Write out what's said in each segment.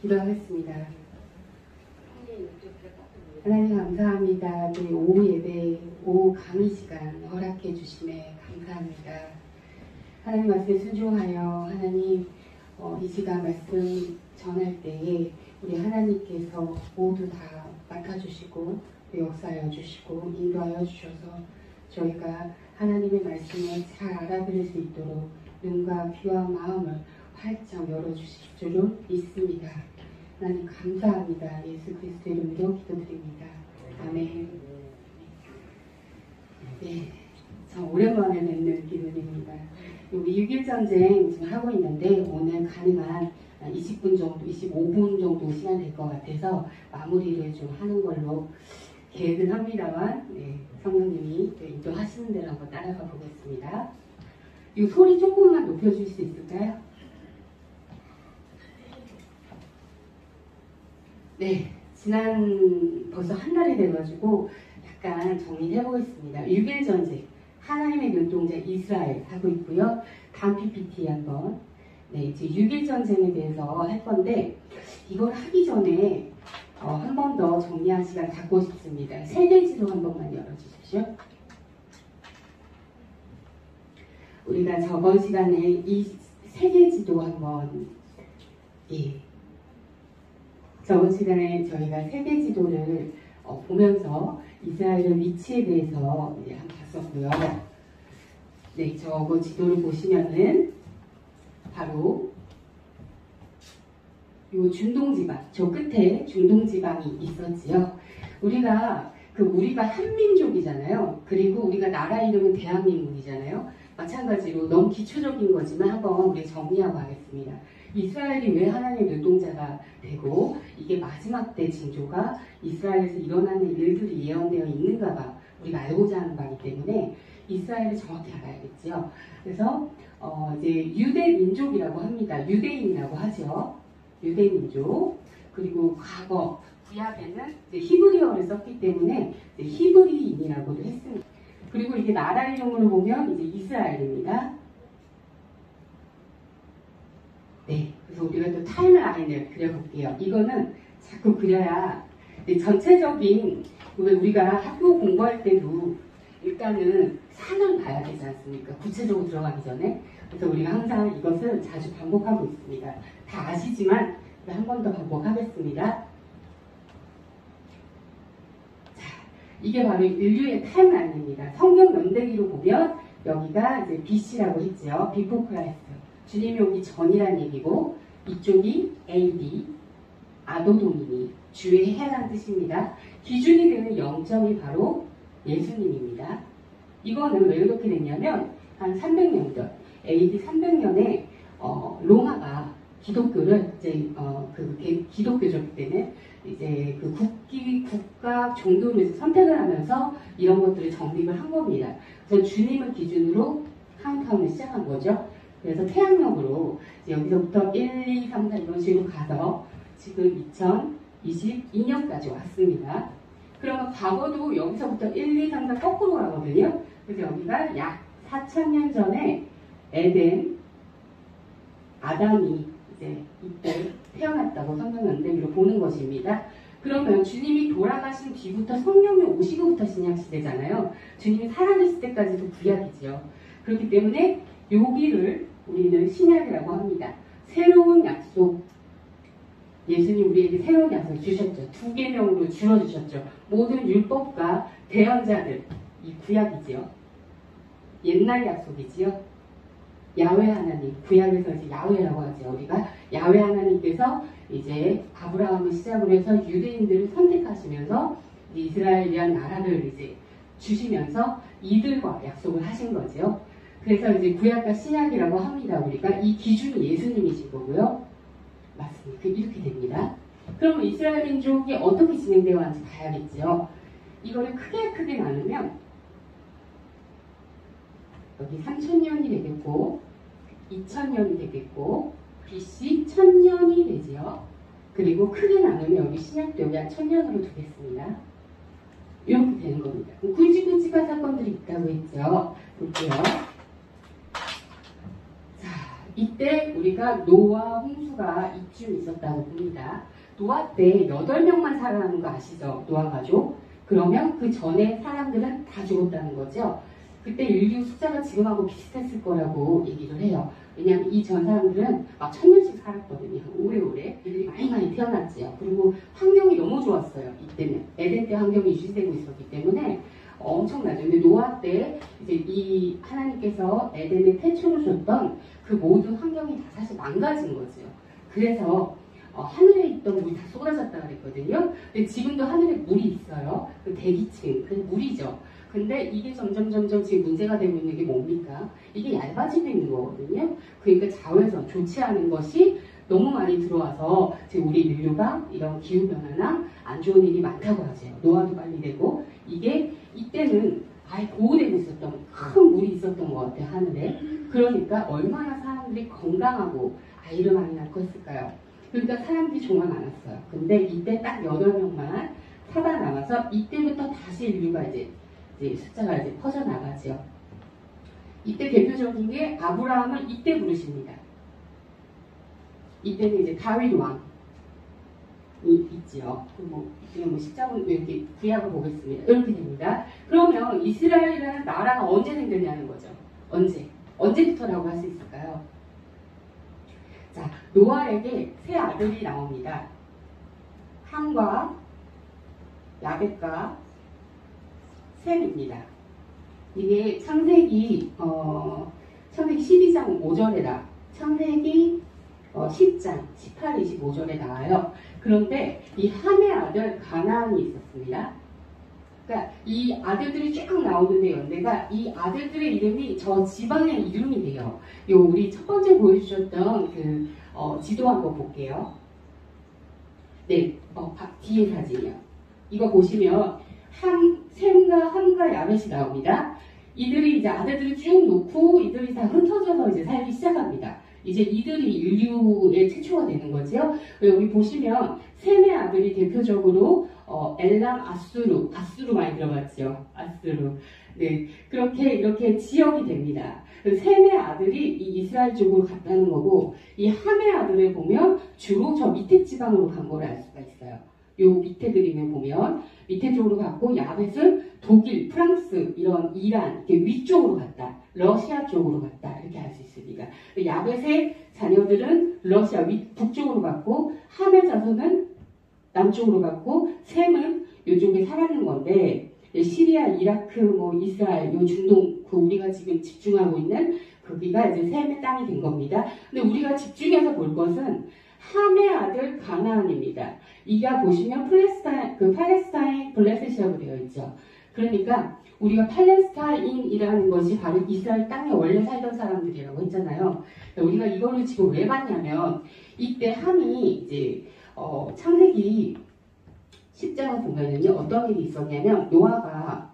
기도하겠습니다. 하나님 감사합니다. 저희 오후 예배, 오후 강의 시간 허락해 주심에 감사합니다. 하나님 말씀에 순종하여 하나님 이 시간 말씀 전할 때에 우리 하나님께서 모두 다 맡아주시고 역사하여 주시고 인도하여 주셔서 저희가 하나님의 말씀을 잘 알아들을 수 있도록 눈과 귀와 마음을 활짝 열어주실 줄을 믿습니다. 하나님 감사합니다. 예수 그리스도 이름으로 기도드립니다. 아멘. 네, 참 오랜만에 뵙는 기도입니다. 우리 6.1 전쟁 지금 하고 있는데 오늘 가능한 20분 정도, 25분 정도 시간 될 것 같아서 마무리를 좀 하는 걸로 계획은 합니다만 성령님이 인도하시는 대로 한번 따라가 보겠습니다. 이 소리 조금만 높여줄 수 있을까요? 네, 벌써 한 달이 돼가지고 약간 정리해 보겠습니다. 6.1 전쟁, 하나님의 눈동자 이스라엘 하고 있고요. 다음 PPT 한번. 네, 이제 6.1 전쟁에 대해서 할 건데 이걸 하기 전에 한 번 더 정리한 시간 갖고 싶습니다. 세계지도 한 번만 열어주십시오. 우리가 저번 시간에 이 세계지도 한번 저번 시간에 저희가 세계지도를 보면서 이스라엘의 위치에 대해서 한번 봤었고요. 네, 저거 지도를 보시면은 바로 요 중동지방, 저 끝에 중동지방이 있었지요. 우리가 한민족이잖아요. 그리고 우리가 나라 이름은 대한민국이잖아요. 마찬가지로 너무 기초적인 거지만 한번 우리 정리하고 하겠습니다. 이스라엘이 왜 하나님의 눈동자가 되고 이게 마지막 때 징조가 이스라엘에서 일어나는 일들이 예언되어 있는가가 우리가 알고자 하는 바이기 때문에 이스라엘을 정확히 알아야겠죠. 그래서 이제 유대 민족이라고 합니다. 유대인이라고 하죠. 유대 민족. 그리고 과거 구약에는 히브리어를 썼기 때문에 히브리인이라고도 했습니다. 그리고 이렇게 나라 이름으로 보면 이제 이스라엘입니다. 네, 그래서 우리가 또 타임라인을 그려볼게요. 이거는 자꾸 그려야 전체적인, 왜 우리가 학교 공부할 때도 일단은 산을 봐야 되지 않습니까? 구체적으로 들어가기 전에. 그래서 우리가 항상 이것을 자주 반복하고 있습니다. 다 아시지만 한 번 더 반복하겠습니다. 자, 이게 바로 인류의 타임라인입니다. 성경 연대기로 보면 여기가 이제 BC라고 했죠. 비포 크라이스트. 주님이 오기 전이란 얘기고 이쪽이 AD, 아도도미니, 주의 해라는 뜻입니다. 기준이 되는 0점이 바로 예수님입니다. 이거는 왜 이렇게 됐냐면 한 300년 전, AD 300년에 로마가 기독교를 이제 기독교적 때는 이제 그 국가 종교를 선택을 하면서 이런 것들을 정립을 한 겁니다. 그래서 주님을 기준으로 카운트다운을 시작한 거죠. 그래서 태양력으로 여기서부터 1, 2, 3, 4 이런 식으로 가서 지금 2022년까지 왔습니다. 그러면 과거도 여기서부터 1, 2, 3, 4 거꾸로 가거든요. 그래서 여기가 약 4,000년 전에 에덴, 아담이 이제 이때 태어났다고 성경 연대기로 보는 것입니다. 그러면 주님이 돌아가신 뒤부터 성령이 오시고부터 신약시대잖아요. 주님이 살아계실 때까지도 구약이지요. 그렇기 때문에 여기를 우리는 신약이라고 합니다. 새로운 약속, 예수님 우리에게 새로운 약속 주셨죠. 2계명으로 줄여주셨죠. 모든 율법과 대언자들, 이 구약이지요. 옛날 약속이지요. 야훼 하나님, 구약에서 이제 야훼라고 하죠. 우리가 야훼 하나님께서 이제 아브라함을 시작으로 해서 유대인들을 선택하시면서 이스라엘을 위한 나라를 이제 주시면서 이들과 약속을 하신 거죠. 그래서 이제 구약과 신약이라고 합니다. 우리가 이 기준이 예수님이신 거고요. 맞습니다. 이렇게 됩니다. 그러면 이스라엘 민족이 어떻게 진행되어 왔는지 봐야겠죠. 이거를 크게 나누면 여기 3000년이 되겠고 2000년이 되겠고 BC 1000년이 되지요. 그리고 크게 나누면 여기 신약도 여기 한 1000년으로 두겠습니다. 이렇게 되는 겁니다. 굵직굵직한 사건들이 있다고 했죠. 볼게요. 자, 이때 우리가 노아 홍수가 이쯤 있었다고 봅니다. 노아 때 8명만 살아남은 거 아시죠? 노아 가족. 그러면 그 전에 사람들은 다 죽었다는 거죠. 그때 인류 숫자가 지금하고 비슷했을 거라고 얘기를 해요. 왜냐하면 이 전 사람들은 막 1000년씩 살았거든요. 오래오래. 애들이 많이 태어났지요. 그리고 환경이 너무 좋았어요. 이때는. 에덴 때 환경이 유지되고 있었기 때문에 엄청나죠. 근데 노아 때 이제 이 하나님께서 에덴에 태초를 줬던 그 모든 환경이 다 사실 망가진 거죠. 그래서 하늘에 있던 물이 다 쏟아졌다 그랬거든요. 근데 지금도 하늘에 물이 있어요. 그 대기층, 그 물이죠. 근데 이게 점점 지금 문제가 되고 있는 게 뭡니까? 이게 얇아지고 있는 거거든요. 그러니까 자외선, 좋지 않은 것이 너무 많이 들어와서 지금 우리 인류가 이런 기후변화나 안 좋은 일이 많다고 하죠. 노화도 빨리 되고, 이게 이때는 아예 보호되고 있었던 큰 물이 있었던 것 같아요, 하늘에. 그러니까 얼마나 사람들이 건강하고 아이를 많이 낳고 했을까요? 그러니까 사람들이 정말 많았어요. 근데 이때 딱 8명만 살아남아서 이때부터 다시 인류가 이제 숫자가 이제 퍼져나가죠. 이때 대표적인 게 아브라함을 이때 부르십니다. 이때는 이제 다윗 왕이 있지요. 지금 십자군 이렇게 구약을 보겠습니다. 이렇게 됩니다. 그러면 이스라엘이라는 나라가 언제 생겼냐는 거죠. 언제부터라고 할 수 있을까요? 자, 노아에게 세 아들이 나옵니다. 함과 야벳과 셈입니다. 이게 창세기 12장 5절에다 창세기 10장 18, 25절에 나와요. 그런데 이 함의 아들 가나안이 있었습니다. 그러니까 이 아들들이 쭉 나오는데 연대가 이 아들들의 이름이 저 지방의 이름이 돼요. 우리 첫 번째 보여주셨던 그 지도 한번 볼게요. 네, 뒤에 사진이요. 이거 보시면 셈과 함과 야벳이 나옵니다. 이들이 이제 아들들을 쭉 놓고 이들이 다 흩어져서 이제 살기 시작합니다. 이제 이들이 인류의 최초가 되는 거죠. 여기 보시면 셈의 아들이 대표적으로 엘람, 아수르 많이 들어봤죠. 아수르. 네, 이렇게 지역이 됩니다. 셈의 아들이 이 이스라엘 쪽으로 갔다는 거고, 이 함의 아들을 보면 주로 저 밑에 지방으로 간 걸 알 수가 있어요. 요 밑에 그림을 보면 밑에 쪽으로 갔고, 야벳은 독일, 프랑스, 이런 이란 이렇게 위쪽으로 갔다. 러시아 쪽으로 갔다. 이렇게 알 수 있습니다. 야벳의 자녀들은 러시아 북쪽으로 갔고, 함의 자손은 남쪽으로 갔고, 셈은 이쪽에 살았는 건데, 시리아, 이라크, 이스라엘, 요 중동, 우리가 지금 집중하고 있는 거기가 이제 셈의 땅이 된 겁니다. 근데 우리가 집중해서 볼 것은 함의 아들 가나안입니다. 이가 보시면 팔레스타인 블레셋이라고 되어 있죠. 그러니까 우리가 팔레스타인이라는 것이 바로 이스라엘 땅에 원래 살던 사람들이라고 했잖아요. 우리가 이거를 지금 왜 봤냐면 이때 함이 이제 창세기 10장을 보면은요 어떤 일이 있었냐면 노아가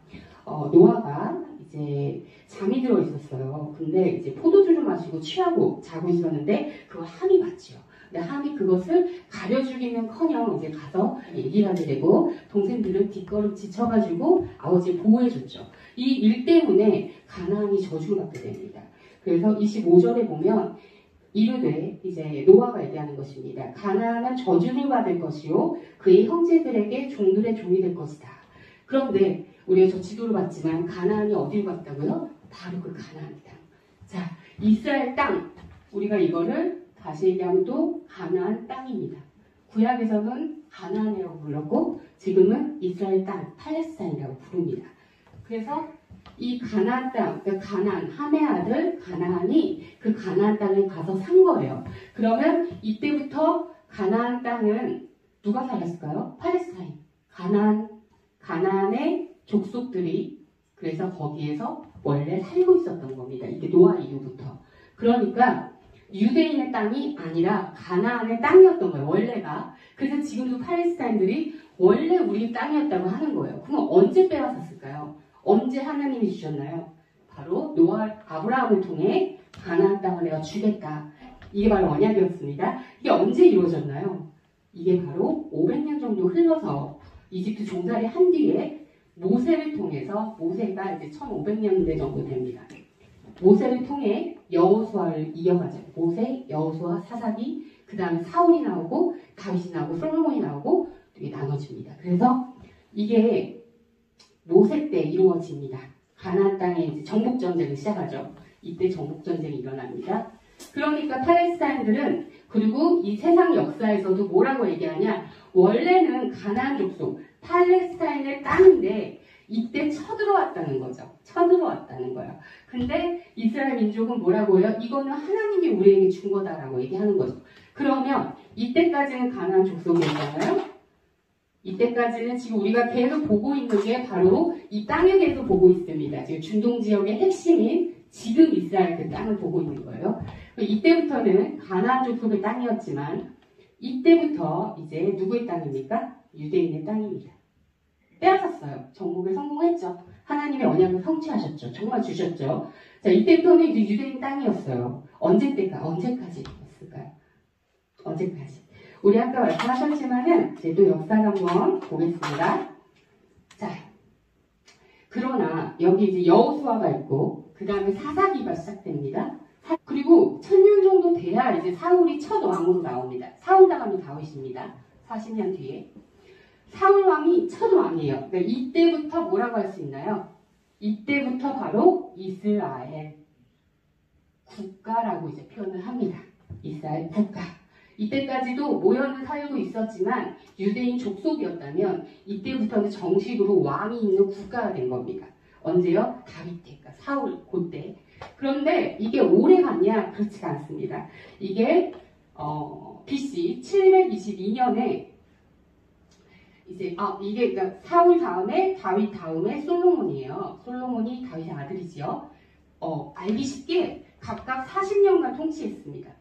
이제 잠이 들어 있었어요. 근데 이제 포도주를 마시고 취하고 자고 있었는데 그걸 함이 봤죠. 근데 함이 그것을 가려주기는커녕 이제 가서 얘기를 하게 되고 동생들은 뒷걸음 지쳐가지고 아버지 보호해줬죠. 이 일 때문에 가나안이 저주를 받게 됩니다. 그래서 25절에 보면 이르되 이제 노아가 얘기하는 것입니다. 가나안은 저주를 받을 것이요 그의 형제들에게 종들의 종이 될 것이다. 그런데 우리가 저 지도를 봤지만 가나안이 어디로 갔다고요? 바로 그 가나안 땅. 자, 이스라엘 땅. 우리가 이거를 다시 얘기하면 또 가나안 땅입니다. 구약에서는 가나안이라고 불렀고 지금은 이스라엘 땅, 팔레스타인이라고 부릅니다. 그래서 이 가나안 땅, 그러니까 가나안, 함의 아들 가나안이 그 가나안 땅에 가서 산 거예요. 그러면 이때부터 가나안 땅은 누가 살았을까요? 팔레스타인. 가나안의 족속들이 그래서 거기에서 원래 살고 있었던 겁니다. 이게 노아 이후부터. 그러니까 유대인의 땅이 아니라 가나안의 땅이었던 거예요. 원래가. 그래서 지금도 팔레스타인들이 원래 우리 땅이었다고 하는 거예요. 그럼 언제 빼앗았을까요? 언제 하나님이 주셨나요? 바로 아브라함을 통해 가나안 땅을 내가 주겠다. 이게 바로 언약이었습니다. 이게 언제 이루어졌나요? 이게 바로 500년 정도 흘러서 이집트 종살이 한 뒤에 모세를 통해서 모세가 이제 1500년대 정도 됩니다. 모세를 통해 여호수아를 이어가죠. 모세, 여호수아, 사사기, 그 다음에 사울이 나오고 다윗이 나오고 솔로몬이 나오고 이렇게 나눠집니다. 그래서 이게 모세 때 이루어집니다. 가나안 땅에 이제 정복 전쟁을 시작하죠. 이때 정복 전쟁이 일어납니다. 그러니까 팔레스타인들은 그리고 이 세상 역사에서도 뭐라고 얘기하냐? 원래는 가나안 족속 팔레스타인의 땅인데 이때 쳐들어왔다는 거죠. 쳐들어왔다는 거예요. 근데 이스라엘 민족은 뭐라고 해요? 이거는 하나님이 우리에게 준 거다라고 얘기하는 거죠. 그러면 이때까지는 가나안 족속이었잖아요. 이때까지는 지금 우리가 계속 보고 있는 게 바로 이 땅에 대해서 보고 있습니다. 지금 중동 지역의 핵심인 지금 이스라엘 그 땅을 보고 있는 거예요. 이때부터는 가나안 족속의 땅이었지만 이때부터 이제 누구의 땅입니까? 유대인의 땅입니다. 빼앗았어요. 정복에 성공했죠. 하나님의 언약을 성취하셨죠. 정말 주셨죠. 자, 이때부터는 이제 유대인 땅이었어요. 언제까지였을까요? 언제까지? 우리 아까 말씀하셨지만은 이제 또 역사를 한번 보겠습니다. 자, 그러나 여기 이제 여호수아가 있고 그 다음에 사사기가 시작됩니다. 그리고 1000년 정도 돼야 이제 사울이 첫 왕으로 나옵니다. 사울 다음이 다윗입니다. 40년 뒤에. 사울 왕이 첫 왕이에요. 그러니까 이때부터 뭐라고 할 수 있나요? 이때부터 바로 이스라엘 국가라고 이제 표현을 합니다. 이스라엘 국가. 이때까지도 모여는 살고 있었지만 유대인 족속이었다면 이때부터는 정식으로 왕이 있는 국가가 된 겁니다. 언제요? 다윗 때, 그러니까 사울 그때. 그런데 이게 오래 갔냐? 그렇지가 않습니다. 이게 BC 722년에 이제 이게 그러니까 사울 다음에 다윗 다음에 솔로몬이에요. 솔로몬이 다윗의 아들이지요. 알기 쉽게 각각 40년간 통치했습니다.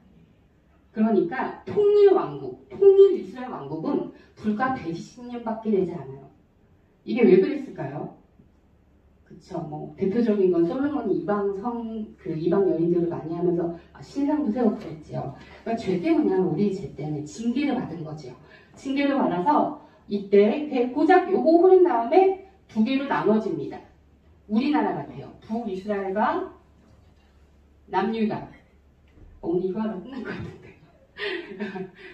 그러니까 통일 이스라엘 왕국은 불과 120년밖에 되지 않아요. 이게 왜 그랬을까요? 그쵸. 뭐 대표적인 건 솔로몬이 이방 여인들을 많이 하면서 신상도 세웠고 그랬지요. 그러니까 죄 때문에 우리 죄 때문에 징계를 받은 거죠. 징계를 받아서 이때 고작 요거 흐른 다음에 두 개로 나눠집니다. 우리나라 같아요. 북이스라엘과 남유다. 오늘 이거 하나 끝날 것 같은데.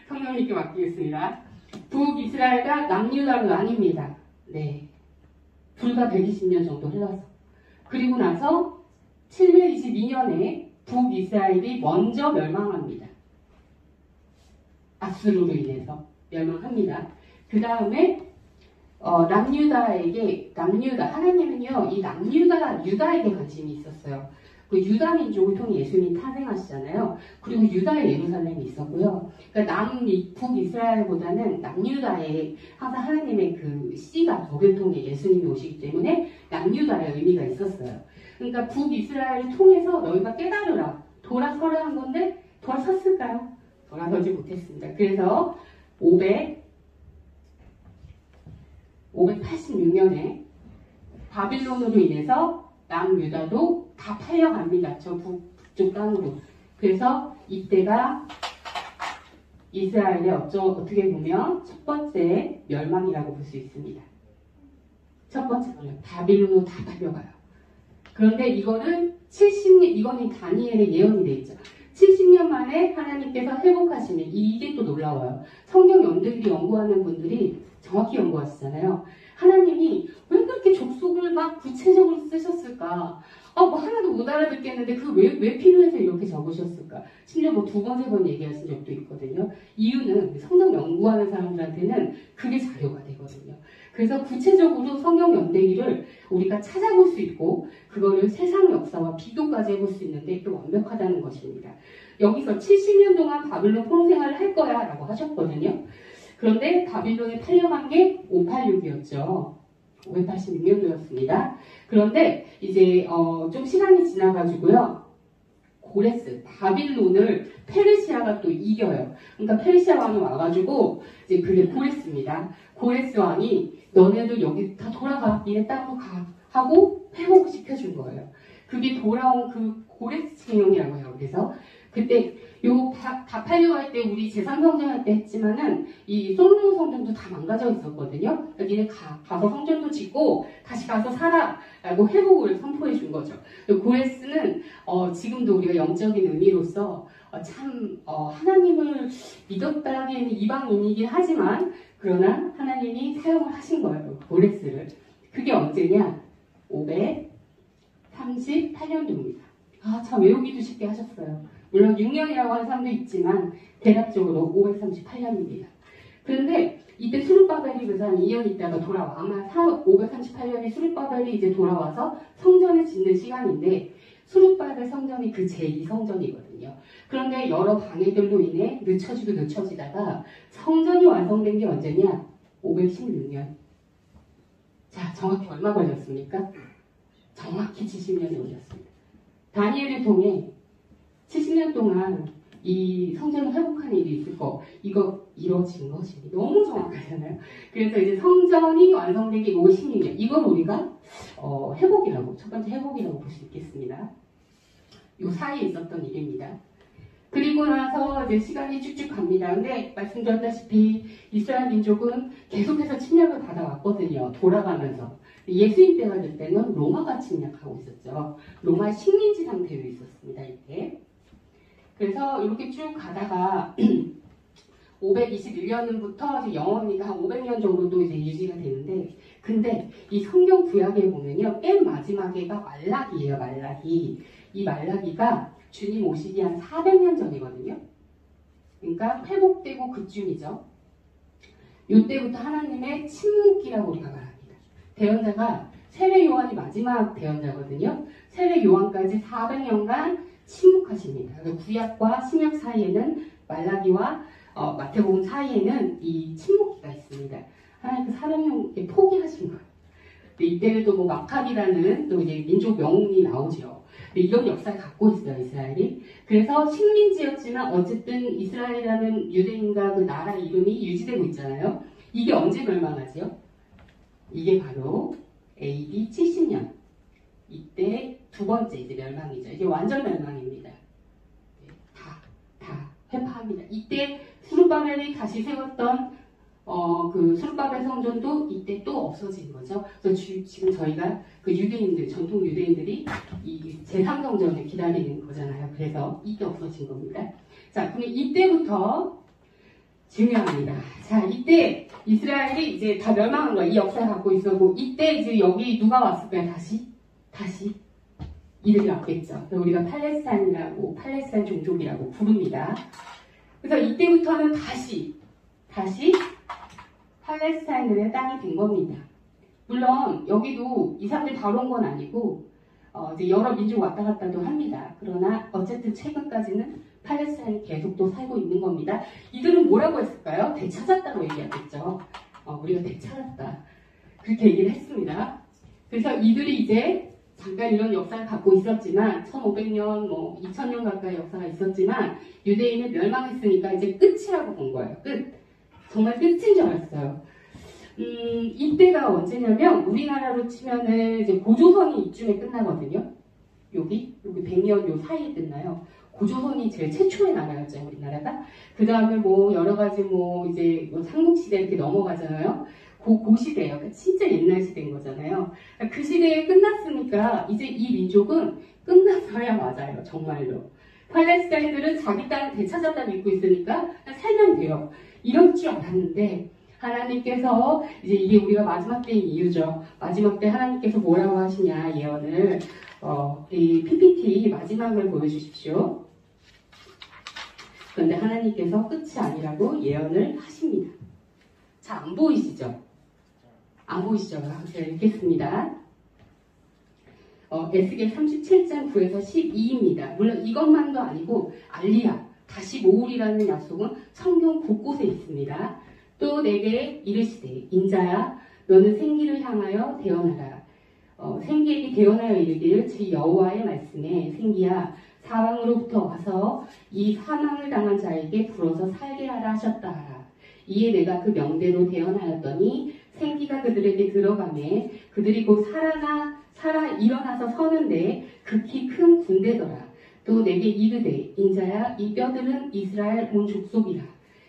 성령님께 맡기겠습니다. 북이스라엘과 남유다로 나뉩니다. 네. 불과 120년 정도 흘러서. 그리고 나서 722년에 북이스라엘이 먼저 멸망합니다. 아수르로 인해서 멸망합니다. 그 다음에 하나님은요 이 유다에게 관심이 있었어요. 그 유다 민족을 통해 예수님이 탄생하시잖아요. 그리고 유다의 예루살렘이 있었고요. 그러니까 북이스라엘보다는 남유다에 항상 하나님의 그 씨가 거기를 통해 예수님이 오시기 때문에 남유다의 의미가 있었어요. 그러니까 북이스라엘을 통해서 너희가 깨달으라. 돌아서라 한 건데 돌아섰을까요? 돌아서지 못했습니다. 그래서 586년에 바빌론으로 인해서 남유다도 다 팔려갑니다. 저 북쪽 땅으로. 그래서 이때가 이스라엘의 어떻게 보면 첫 번째 멸망이라고 볼 수 있습니다. 첫 번째 멸망. 바빌론으로 다 팔려가요. 그런데 이거는 다니엘의 예언이 돼 있죠. 70년 만에 하나님께서 회복하시면 이게 또 놀라워요. 성경 연구하는 분들이 정확히 연구하시잖아요. 하나님이 왜 그렇게 족속을 막 구체적으로 쓰셨을까? 뭐 하나도 못 알아듣겠는데 왜 필요해서 이렇게 적으셨을까? 심지어 뭐 2번, 3번 얘기하신 적도 있거든요. 이유는 성경 연구하는 사람들한테는 그게 자료가 되거든요. 그래서 구체적으로 성경 연대기를 우리가 찾아볼 수 있고 그거를 세상 역사와 비교까지 해볼 수 있는데 또 완벽하다는 것입니다. 여기서 70년 동안 바빌론 포로 생활을 할 거야 라고 하셨거든요. 그런데 바빌론에 팔려간 게 586이었죠. 586년도였습니다. 그런데 이제 좀 시간이 지나가지고요. 바빌론을 페르시아가 또 이겨요. 그러니까 페르시아 왕이 와가지고 이제 그게 고레스입니다. 고레스 왕이 너네들 여기 다 돌아가. 니네 땅으로 가. 하고 회복시켜준 거예요. 그게 돌아온 그 고레스 칙령이라고 해요. 그래서 그때 다 팔려고 할 때 우리 제3성전할 때 했지만은 이 솔로몬 성전도 다 망가져 있었거든요. 그러니까 니네 가서 성전도 짓고 다시 가서 살아라고 회복을 선포해 준 거죠. 고레스는 지금도 우리가 영적인 의미로서 하나님을 믿었다기에는 이방인이긴 하지만 그러나 하나님이 사용을 하신 거예요. 고레스를. 그게 언제냐? 538년도입니다. 참 외우기도 쉽게 하셨어요. 물론 6년이라고 하는 사람도 있지만 대략적으로 538년입니다. 그런데 이때 수르바벨이 그래서 한 2년 있다가 돌아와. 아마 538년에 수르바벨이 이제 돌아와서 성전을 짓는 시간인데 수르바벨 성전이 그 제2성전이거든요. 그런데 여러 방해들로 인해 늦춰지다가 성전이 완성된 게 언제냐? 516년. 자, 정확히 얼마 걸렸습니까? 정확히 70년이 걸렸습니다. 다니엘을 통해 70년 동안 이 성전을 회복하는 일이 있을 이거 이루어진 것입니다. 너무 정확하잖아요. 그래서 이제 성전이 완성되기 56년. 이걸 우리가 회복이라고, 첫 번째 회복이라고 볼 수 있겠습니다. 요 사이에 있었던 일입니다. 그리고 나서 이제 시간이 쭉쭉 갑니다. 근데 말씀드렸다시피 이스라엘 민족은 계속해서 침략을 받아왔거든요. 돌아가면서. 예수님 때가 될 때는 로마가 침략하고 있었죠. 로마의 식민지 상태로 있었습니다. 이때. 그래서 이렇게 쭉 가다가 521년부터 영원히가 한 500년 정도도 이제 유지가 되는데, 근데 이 성경 구약에 보면요, 맨 마지막에가 말라기예요. 말라기. 이 말라기가 주님 오시기 한 400년 전이거든요. 그러니까 회복되고 그쯤이죠. 이때부터 하나님의 침묵기라고 우리가 말합니다. 대언자가 세례 요한이 마지막 대언자거든요. 세례 요한까지 400년간 침묵하십니다. 구약과 신약 사이에는 말라기와 마태복음 사이에는 이 침묵기가 있습니다. 하나님께서 400년 포기하신 거예요. 이때는 또 마카비라는 또 이제 민족 영웅이 나오죠. 이런 역사를 갖고 있어요, 이스라엘이. 그래서 식민지였지만 어쨌든 이스라엘이라는 유대인과 그 나라 이름이 유지되고 있잖아요. 이게 언제 멸망하지요? 이게 바로 AD 70년. 이때 두 번째 이제 멸망이죠. 이게 완전 멸망입니다. 다 회파합니다. 이때 수르바벨이 다시 세웠던 그 수르바벨 성전도 이때 또 없어진 거죠. 그래서 지금 저희가 그 유대인들, 전통 유대인들이 이 제3성전을 기다리는 거잖아요. 그래서 이때 없어진 겁니다. 자, 그럼 이때부터 중요합니다. 자, 이때 이스라엘이 이제 다 멸망한 거예요. 이 역사를 갖고 있었고, 이때 이제 여기 누가 왔을까요? 다시 이들이 왔겠죠. 그래서 우리가 팔레스타인 종족이라고 부릅니다. 그래서 이때부터는 다시 팔레스타인들의 땅이 된 겁니다. 물론 여기도 이 사람들이 다 온 건 아니고 이제 여러 민족 왔다 갔다도 합니다. 그러나 어쨌든 최근까지는 팔레스타인이 계속 또 살고 있는 겁니다. 이들은 뭐라고 했을까요? 되찾았다고 얘기하겠죠. 우리가 되찾았다. 그렇게 얘기를 했습니다. 그래서 이들이 이제 잠깐 이런 역사를 갖고 있었지만 1500년, 2000년 가까이 역사가 있었지만 유대인은 멸망했으니까 이제 끝이라고 본 거예요. 끝. 정말 끝인 줄 알았어요. 이때가 언제냐면 우리나라로 치면은 이제 고조선이 이쯤에 끝나거든요. 여기 100년 요 사이에 끝나요. 고조선이 제일 최초의 나라였죠, 우리나라가. 그 다음에 여러 가지 이제 삼국시대 이렇게 넘어가잖아요. 그 시대예요. 그러니까 진짜 옛날 시대인 거잖아요. 그 시대에 끝났으니까 이제 이 민족은 끝났어야 맞아요. 정말로. 팔레스타인들은 자기 땅을 되찾았다 믿고 있으니까 살면 돼요. 이럴 줄 알았는데 하나님께서 이제 이게 우리가 마지막 때인 이유죠. 마지막 때 하나님께서 뭐라고 하시냐 예언을 이 PPT 마지막을 보여주십시오. 그런데 하나님께서 끝이 아니라고 예언을 하십니다. 잘 안 보이시죠? 안 보이시죠? 제가 읽겠습니다. 에스겔 37장 9에서 12입니다. 물론 이것만도 아니고 알리야, 다시 모으리라는 약속은 성경 곳곳에 있습니다. 또 내게 이르시되 인자야 너는 생기를 향하여 대언하라. 생기에게 대언하여 이르기를 제 여호와의 말씀에 생기야 사방으로부터 와서 이 사망을 당한 자에게 불어서 살게 하라 하셨다 하라. 이에 내가 그 명대로 대언하였더니 생기가 그들에게 들어가매 그들이 곧 살아 일어나서 서는데 극히 큰 군대더라. 또 내게 이르되 인자야 이 뼈들은 이스라엘 온 족속이라.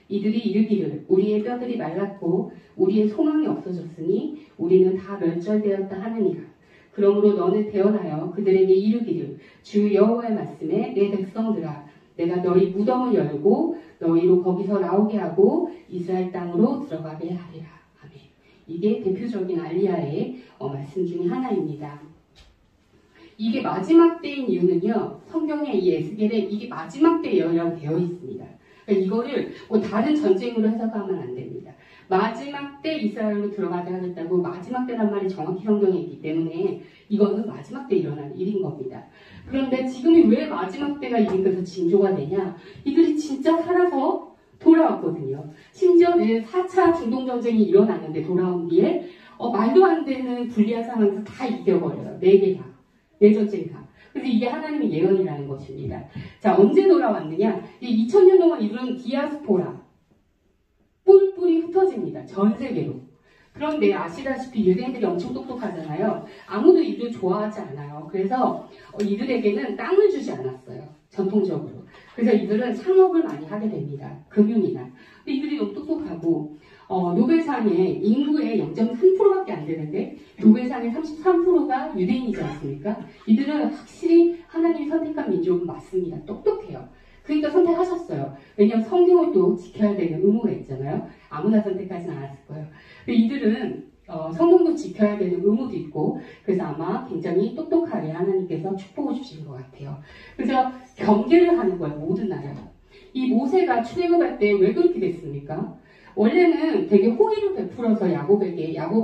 이들이 이르기를 우리의 뼈들이 말랐고 우리의 소망이 없어졌으니 우리는 다 멸절되었다 하느니라. 그러므로 너는 대언하여 그들에게 이르기를 주 여호와의 말씀에 내 백성들아 내가 너희 무덤을 열고 너희로 거기서 나오게 하고 이스라엘 땅으로 들어가게 하리라. 아멘. 이게 대표적인 알리야의 말씀 중에 하나입니다. 이게 마지막 때인 이유는요. 성경에 이 에스겔에 이게 마지막 때여라고 되어 있습니다. 그러니까 이거를 뭐 다른 전쟁으로 해석하면 안 됩니다. 마지막 때 이스라엘로 들어가게 하겠다고 마지막 때란 말이 정확히 성경에 있기 때문에 이거는 마지막 때 일어난 일인 겁니다. 그런데 지금이 왜 마지막 때가 이렇게 징조가 되냐? 이들이 진짜 살아서 돌아왔거든요. 심지어 4차 중동전쟁이 일어났는데 돌아온 뒤에 말도 안 되는 불리한 상황에서 다 이겨버려요. 4개 다. 4전쟁 다. 그래서 이게 하나님의 예언이라는 것입니다. 자, 언제 돌아왔느냐? 2000년 동안 이룬 디아스포라. 뿔뿔이 흩어집니다. 전 세계로. 그런데 아시다시피 유대인들이 엄청 똑똑하잖아요. 아무도 이들을 좋아하지 않아요. 그래서 이들에게는 땅을 주지 않았어요. 전통적으로. 그래서 이들은 상업을 많이 하게 됩니다. 금융이나. 근데 이들이 너무 똑똑하고 노벨상의 인구의 0.3%밖에 안 되는데 노벨상의 33%가 유대인이지 않습니까? 이들은 확실히 하나님이 선택한 민족은 맞습니다. 똑똑해요. 그러니까 선택하셨어요. 왜냐하면 성경을 또 지켜야 되는 의무가 있잖아요. 아무나 선택하지는 않았을 거예요. 근데 이들은 성경도 지켜야 되는 의무도 있고 그래서 아마 굉장히 똑똑하게 하나님께서 축복을 주신 것 같아요. 그래서 경계를 하는 거예요. 모든 나라가. 이 모세가 출애굽할 때 왜 그렇게 됐습니까? 원래는 되게 호의를 베풀어서 야곱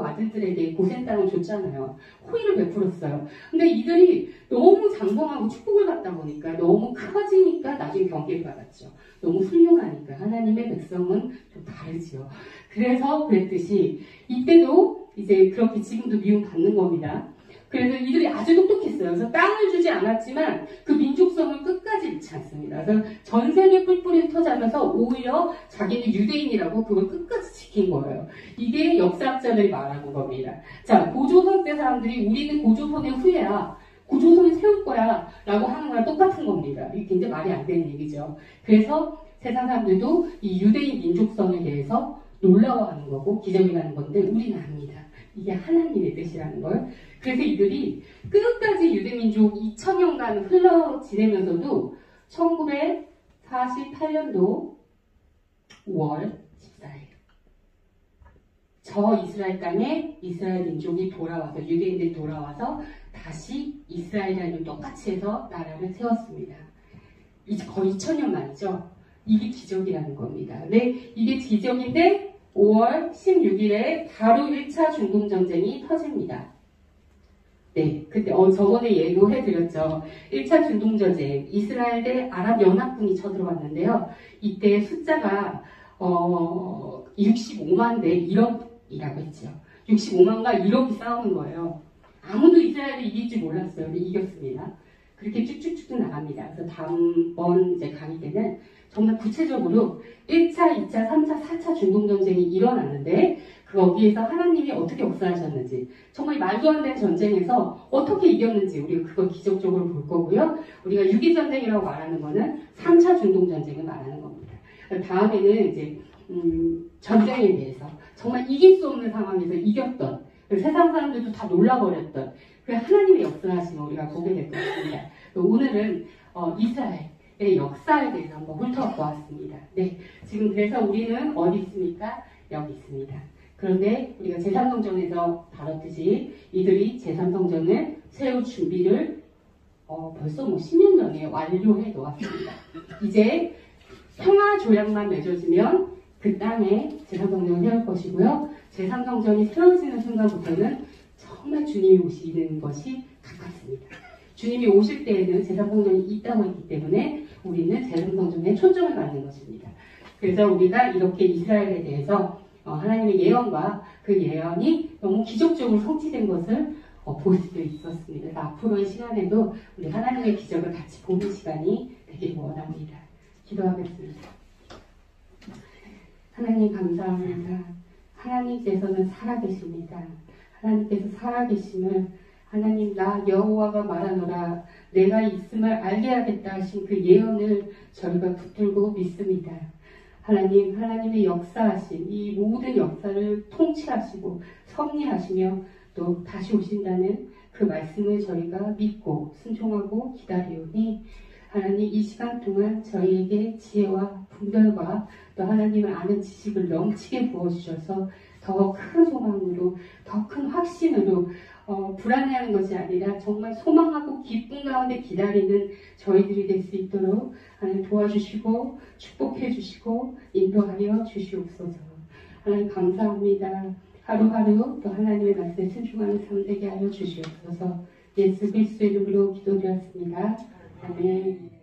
아들들에게 고센 땅을 줬잖아요. 호의를 베풀었어요. 근데 이들이 너무 장성하고 축복을 받다 보니까 너무 커지니까 나중에 경계를 받았죠. 너무 훌륭하니까 하나님의 백성은 좀 다르지요. 그래서 그랬듯이 이때도 이제 그렇게 지금도 미움 받는 겁니다. 그래서 이들이 아주 똑똑했어요. 그래서 땅을 주지 않았지만 그 민족성을 끝까지 잃지 않습니다. 그래서 전생에 뿔뿔이 흩어지면서 오히려 자기는 유대인이라고 그걸 끝까지 지킨 거예요. 이게 역사학자들이 말하는 겁니다. 자, 고조선 때 사람들이 우리는 고조선의 후예야. 고조선을 세울 거야. 라고 하는 거랑 똑같은 겁니다. 이게 굉장히 말이 안 되는 얘기죠. 그래서 세상 사람들도 이 유대인 민족성에 대해서 놀라워하는 거고 기적이라는 건데 우리는 압니다. 이게 하나님의 뜻이라는 걸. 그래서 이들이 끝까지 유대민족 2000년간 흘러 지내면서도 1948년도 5월 14일 저 이스라엘 땅에 이스라엘 민족이 돌아와서 유대인들이 돌아와서 다시 이스라엘이랑 똑같이 해서 나라를 세웠습니다. 거의 2000년 만이죠. 이게 기적이라는 겁니다. 네, 이게 기적인데 5월 16일에 바로 1차 중동전쟁이 터집니다. 네, 그때 저번에 예고해드렸죠. 1차 중동전쟁 이스라엘 대 아랍연합군이 쳐들어왔는데요. 이때 숫자가 65만 대 1억이라고 했죠. 65만과 1억이 싸우는 거예요. 아무도 이스라엘을 이길 줄 몰랐어요. 근데 이겼습니다. 그렇게 쭉쭉쭉 나갑니다. 그래서 다음번 이제 강의 때는 정말 구체적으로 1차, 2차, 3차, 4차 중동전쟁이 일어났는데 거기에서 하나님이 어떻게 역사하셨는지 정말 말도 안 되는 전쟁에서 어떻게 이겼는지 우리가 그걸 기적적으로 볼 거고요. 우리가 6.2전쟁이라고 말하는 거는 3차 중동전쟁을 말하는 겁니다. 다음에는 이제 전쟁에 대해서 정말 이길 수 없는 상황에서 이겼던 세상 사람들도 다 놀라버렸던 그 하나님의 역사하심을 우리가 보게 될 것 같습니다. 오늘은 이스라엘의 역사에 대해서 한번 훑어보았습니다. 네, 지금 그래서 우리는 어디 있습니까? 여기 있습니다. 그런데 우리가 제3성전에서 다뤘듯이 이들이 제3성전을 세울 준비를 벌써 10년 전에 완료해 놓았습니다. 이제 평화 조약만 맺어지면 그 땅에 제3성전을 세울 것이고요. 제3성전이 세워지는 순간부터는 정말 주님이 오시는 것이 가깝습니다. 주님이 오실 때에는 제3성전이 있다고 했기 때문에 우리는 제3성전에 초점을 맞는 것입니다. 그래서 우리가 이렇게 이스라엘에 대해서 하나님의 예언과 그 예언이 너무 기적적으로 성취된 것을 볼 수도 있었습니다. 그래서 앞으로의 시간에도 우리 하나님의 기적을 같이 보는 시간이 되길 원합니다. 기도하겠습니다. 하나님 감사합니다. 하나님께서는 살아계십니다. 하나님께서 살아계심을 하나님 나 여호와가 말하노라 내가 있음을 알게 하겠다 하신 그 예언을 저희가 붙들고 믿습니다. 하나님, 하나님의 역사하신 이 모든 역사를 통치하시고 섭리하시며 또 다시 오신다는 그 말씀을 저희가 믿고 순종하고 기다리오니 하나님 이 시간 동안 저희에게 지혜와 분별과 또 하나님을 아는 지식을 넘치게 부어주셔서 더 큰 소망으로 더 큰 확신으로 불안해하는 것이 아니라 정말 소망하고 기쁨 가운데 기다리는 저희들이 될 수 있도록 하나님 도와주시고 축복해 주시고 인도하여 주시옵소서. 하나님 감사합니다. 하루하루 또 하나님의 말씀에 순종하는 삶 되게 하여 주시옵소서. 예수 그리스도의 이름으로 기도드렸습니다. 아멘.